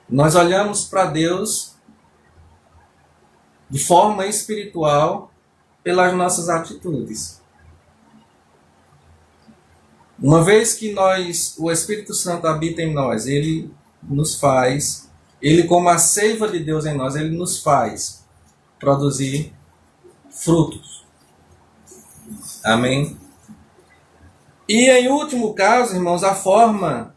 Nós olhamos para Deus de forma espiritual pelas nossas atitudes. Uma vez que o Espírito Santo habita em nós, ele como a seiva de Deus em nós, ele nos faz produzir frutos. Amém? E em último caso, irmãos, a forma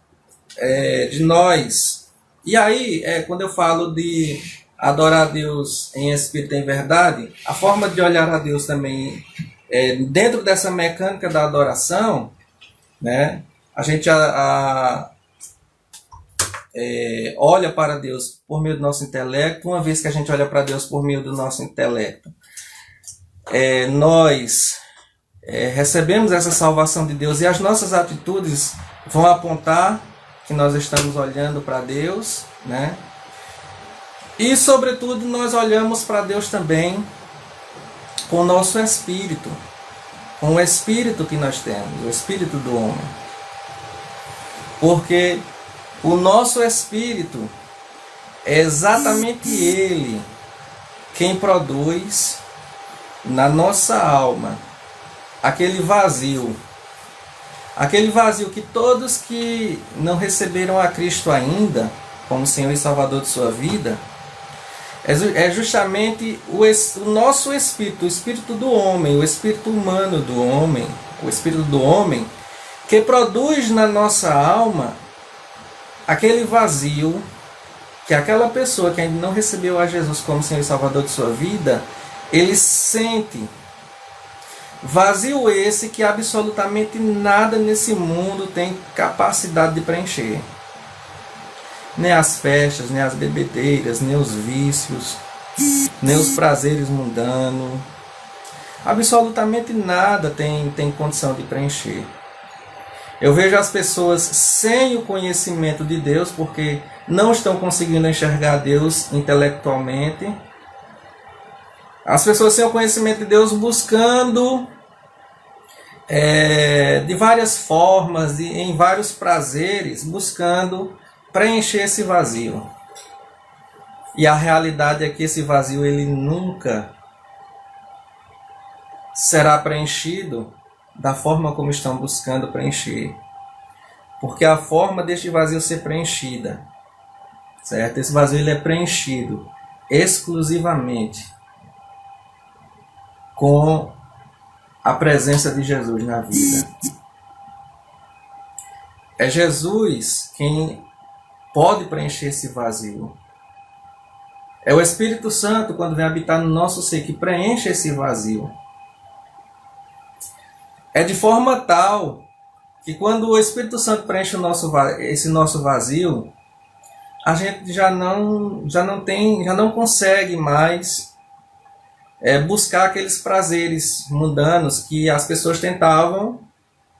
de nós... E aí, quando eu falo de adorar a Deus em espírito e em verdade, a forma de olhar a Deus também, dentro dessa mecânica da adoração, né, a gente olha para Deus por meio do nosso intelecto. Uma vez que a gente olha para Deus por meio do nosso intelecto, nós recebemos essa salvação de Deus, e as nossas atitudes vão apontar que nós estamos olhando para Deus, né? E sobretudo nós olhamos para Deus também com o nosso espírito, com o espírito que nós temos, o espírito do homem. Porque o nosso espírito é exatamente ele quem produz na nossa alma aquele vazio que todos que não receberam a Cristo ainda como Senhor e Salvador de sua vida, é justamente o nosso espírito, o espírito do homem, o espírito humano do homem, o espírito do homem, que produz na nossa alma aquele vazio que aquela pessoa que ainda não recebeu a Jesus como Senhor e Salvador de sua vida, ele sente. Vazio esse que absolutamente nada nesse mundo tem capacidade de preencher. Nem as festas, nem as bebedeiras, nem os vícios, nem os prazeres mundanos. Absolutamente nada tem condição de preencher. Eu vejo as pessoas sem o conhecimento de Deus, porque não estão conseguindo enxergar Deus intelectualmente. As pessoas sem o conhecimento de Deus buscando de várias formas, em vários prazeres, buscando preencher esse vazio. E a realidade é que esse vazio ele nunca será preenchido da forma como estão buscando preencher. Porque a forma deste vazio ser preenchida, certo? Esse vazio ele é preenchido exclusivamente com a presença de Jesus na vida. É Jesus quem pode preencher esse vazio. É o Espírito Santo, quando vem habitar no nosso ser, que preenche esse vazio. É de forma tal que quando o Espírito Santo preenche esse nosso vazio, a gente já não consegue mais buscar aqueles prazeres mundanos que as pessoas tentavam,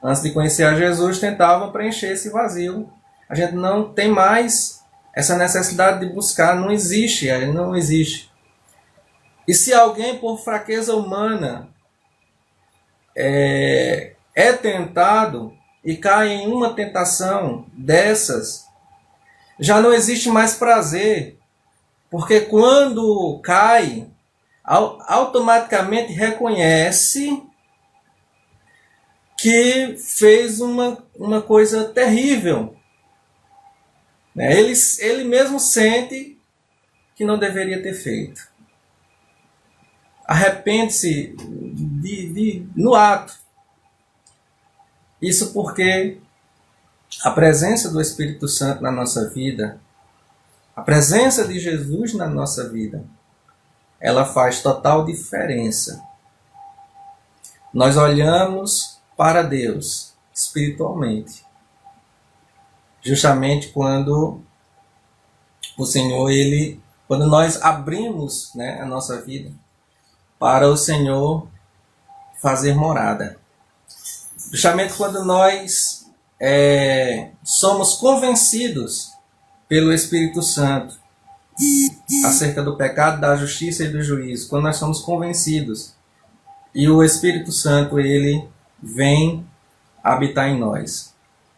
antes de conhecer a Jesus, tentavam preencher esse vazio. A gente não tem mais essa necessidade de buscar, não existe. E se alguém, por fraqueza humana, é tentado e cai em uma tentação dessas, já não existe mais prazer, porque quando cai, automaticamente reconhece que fez uma coisa terrível. Ele mesmo sente que não deveria ter feito. Arrepende-se no ato. Isso porque a presença do Espírito Santo na nossa vida, a presença de Jesus na nossa vida, ela faz total diferença. Nós olhamos para Deus espiritualmente, justamente quando o Senhor, quando nós abrimos, a nossa vida para o Senhor fazer morada. Justamente quando nós somos convencidos pelo Espírito Santo acerca do pecado, da justiça e do juízo, quando nós somos convencidos e o Espírito Santo ele vem habitar em nós,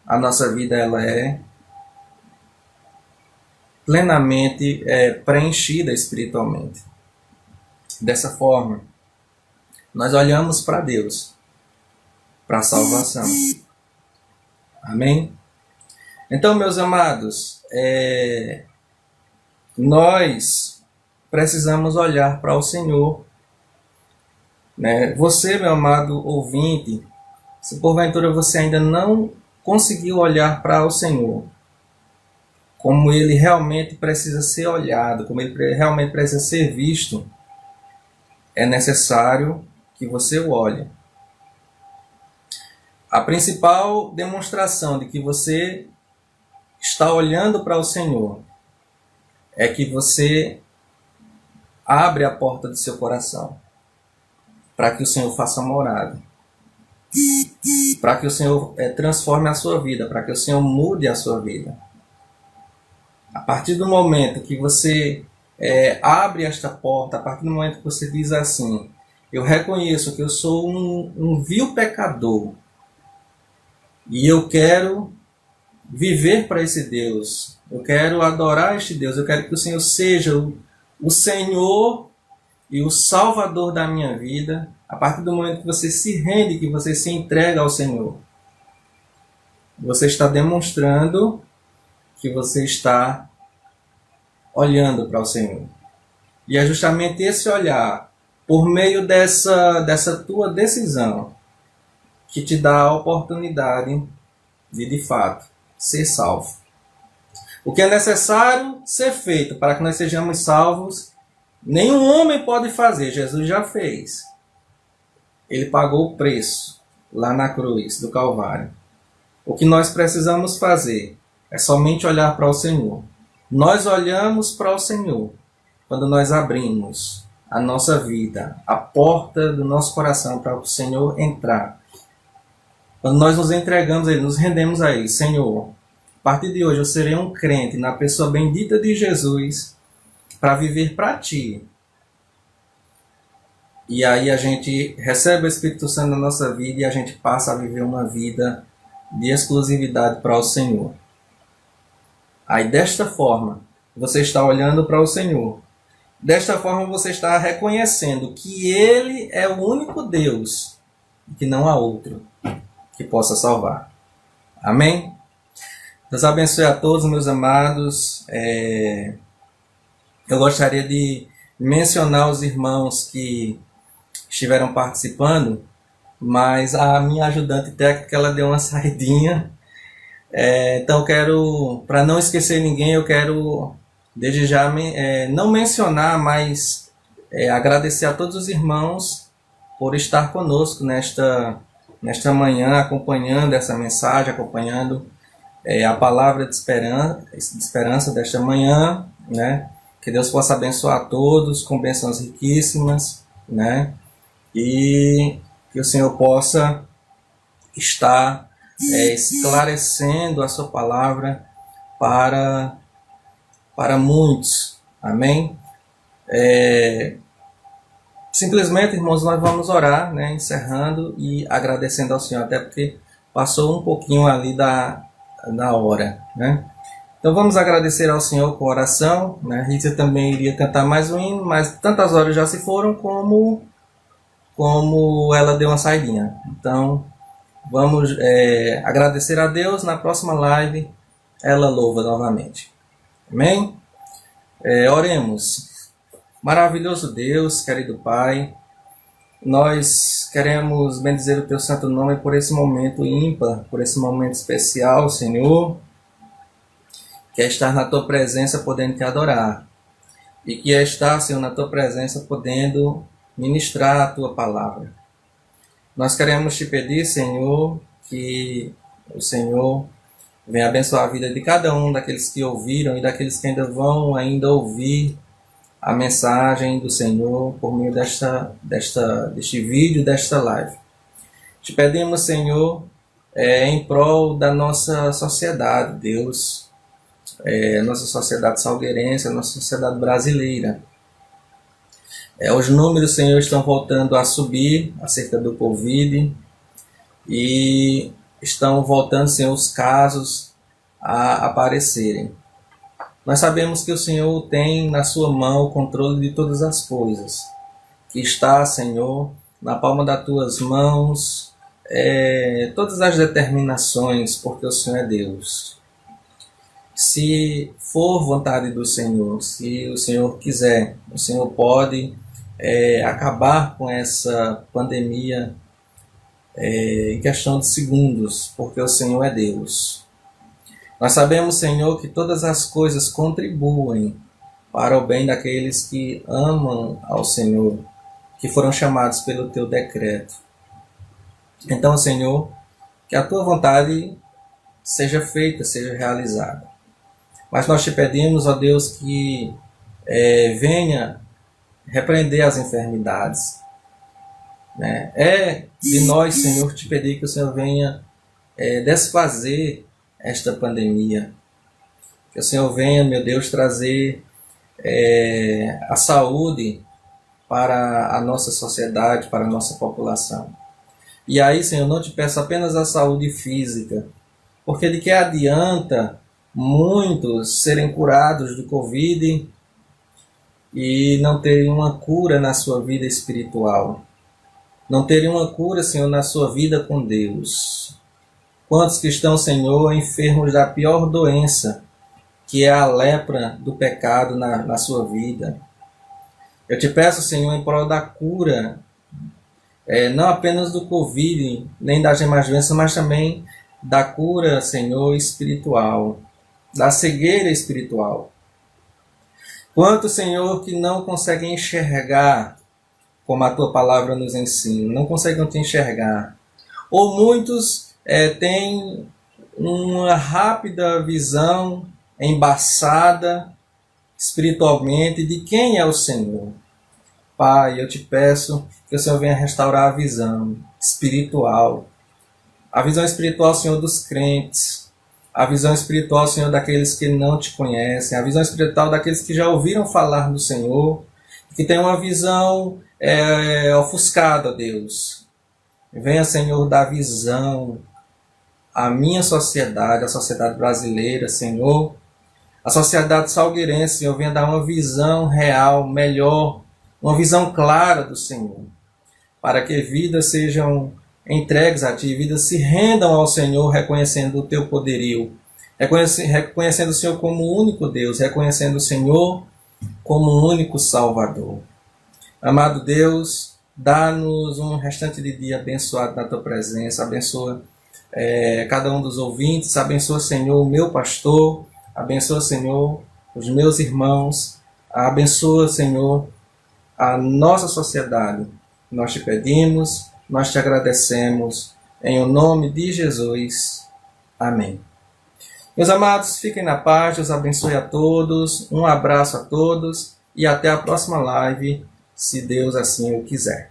a nossa vida ela é plenamente preenchida espiritualmente. Dessa forma, nós olhamos para Deus, para a salvação. Amém? Então, meus amados, nós precisamos olhar para o Senhor. Né? Você, meu amado ouvinte, se porventura você ainda não conseguiu olhar para o Senhor, como Ele realmente precisa ser olhado, como Ele realmente precisa ser visto, é necessário que você o olhe. A principal demonstração de que você está olhando para o Senhor é que você abre a porta do seu coração para que o Senhor faça morada, para que o Senhor transforme a sua vida, para que o Senhor mude a sua vida. A partir do momento que você abre esta porta, a partir do momento que você diz assim: eu reconheço que eu sou um vil pecador e eu quero viver para esse Deus, eu quero adorar este Deus, eu quero que o Senhor seja o Senhor e o Salvador da minha vida. A partir do momento que você se rende, que você se entrega ao Senhor, você está demonstrando que você está olhando para o Senhor. E é justamente esse olhar, por meio dessa tua decisão, que te dá a oportunidade de fato, ser salvo. O que é necessário ser feito para que nós sejamos salvos, nenhum homem pode fazer, Jesus já fez. Ele pagou o preço lá na cruz do Calvário. O que nós precisamos fazer é somente olhar para o Senhor. Nós olhamos para o Senhor quando nós abrimos a nossa vida, a porta do nosso coração para o Senhor entrar. Quando nós nos entregamos a Ele, nos rendemos a Ele. Senhor, a partir de hoje eu serei um crente na pessoa bendita de Jesus para viver para Ti. E aí a gente recebe o Espírito Santo na nossa vida e a gente passa a viver uma vida de exclusividade para o Senhor. Aí desta forma, você está olhando para o Senhor. Desta forma você está reconhecendo que Ele é o único Deus e que não há outro que possa salvar. Amém? Deus abençoe a todos, meus amados. Eu gostaria de mencionar os irmãos que estiveram participando, mas a minha ajudante técnica ela deu uma saidinha. Então para não esquecer ninguém, eu quero desde já não mencionar, mas agradecer a todos os irmãos por estar conosco nesta manhã, acompanhando essa mensagem, acompanhando a palavra de esperança desta manhã, né? Que Deus possa abençoar a todos com bênçãos riquíssimas, né? E que o Senhor possa estar esclarecendo a sua palavra para muitos. Amém? Simplesmente, irmãos, nós vamos orar, né, encerrando e agradecendo ao Senhor, até porque passou um pouquinho ali da hora, né? Então vamos agradecer ao Senhor com oração, né? A Rita também iria cantar mais um hino, mas tantas horas já se foram como ela deu uma saidinha. Então vamos agradecer a Deus. Na próxima live ela louva novamente. Amém? Oremos. Maravilhoso Deus, querido Pai, nós queremos bendizer o Teu santo nome por esse momento ímpar, por esse momento especial, Senhor, que é estar na Tua presença podendo Te adorar, e que é estar, Senhor, na Tua presença podendo ministrar a Tua palavra. Nós queremos Te pedir, Senhor, que o Senhor venha abençoar a vida de cada um daqueles que ouviram e daqueles que ainda vão ouvir a mensagem do Senhor por meio deste vídeo, desta live. Te pedimos, Senhor, em prol da nossa sociedade, Deus, nossa sociedade salgueirense, a nossa sociedade brasileira. Os números, Senhor, estão voltando a subir acerca do Covid e estão voltando, Senhor, os casos a aparecerem. Nós sabemos que o Senhor tem na sua mão o controle de todas as coisas, que está, Senhor, na palma das tuas mãos, todas as determinações, porque o Senhor é Deus. Se for vontade do Senhor, se o Senhor quiser, o Senhor pode acabar com essa pandemia em questão de segundos, porque o Senhor é Deus. Nós sabemos, Senhor, que todas as coisas contribuem para o bem daqueles que amam ao Senhor, que foram chamados pelo teu decreto. Então, Senhor, que a tua vontade seja feita, seja realizada. Mas nós te pedimos, ó Deus, que venha repreender as enfermidades. Né? É de nós, Senhor, te pedir que o Senhor venha desfazer esta pandemia. Que o Senhor venha, meu Deus, trazer a saúde para a nossa sociedade, para a nossa população. E aí, Senhor, não te peço apenas a saúde física, porque de que adianta muitos serem curados do Covid e não terem uma cura na sua vida espiritual, não terem uma cura, Senhor, na sua vida com Deus. Quantos que estão, Senhor, enfermos da pior doença, que é a lepra do pecado na sua vida. Eu te peço, Senhor, em prol da cura, não apenas do Covid, nem das demais doenças, mas também da cura, Senhor, espiritual, da cegueira espiritual. Quantos, Senhor, que não conseguem enxergar, como a tua palavra nos ensina, não conseguem te enxergar. Ou muitos têm uma rápida visão embaçada espiritualmente de quem é o Senhor. Pai, eu te peço que o Senhor venha restaurar a visão espiritual. A visão espiritual, Senhor, dos crentes. A visão espiritual, Senhor, daqueles que não te conhecem. A visão espiritual daqueles que já ouviram falar do Senhor. Que tem uma visão ofuscada, Deus. Venha, Senhor, dar visão à minha sociedade, à sociedade brasileira, Senhor. A sociedade salgueirense, Senhor, venha dar uma visão real, melhor, uma visão clara do Senhor, para que vidas sejam entregues a Ti, vidas se rendam ao Senhor, reconhecendo o Teu poderio, reconhecendo o Senhor como o único Deus, reconhecendo o Senhor como o único Salvador. Amado Deus, dá-nos um restante de dia abençoado na Tua presença, abençoa cada um dos ouvintes, abençoa, Senhor, o meu pastor, abençoa, Senhor, os meus irmãos, abençoa, Senhor, a nossa sociedade. Nós te pedimos, nós te agradecemos, em o nome de Jesus. Amém. Meus amados, fiquem na paz, Deus abençoe a todos, um abraço a todos e até a próxima live, se Deus assim o quiser.